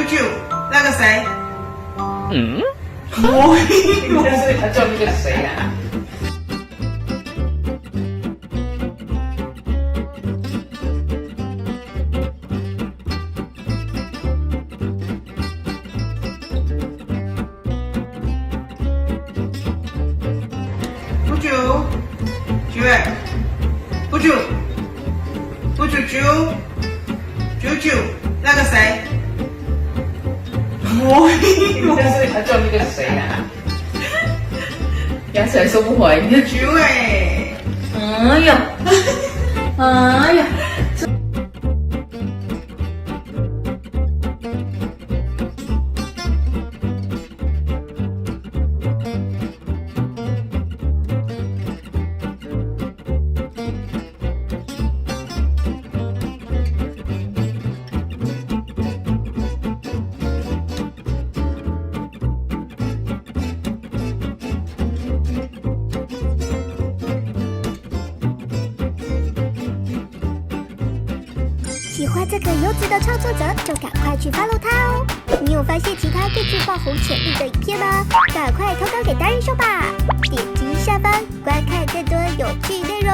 啾，那个谁？你这是要叫那个谁啊？啾，那个谁？你这是要叫那个谁啊？牙齿还收不回，你的啾哎！哎呀，哎呀！喜欢这个优质的创作者，就赶快去 follow 他哦！你有发现其他更具爆红潜力的影片吗？赶快投稿给达人秀吧！点击下方观看更多有趣内容。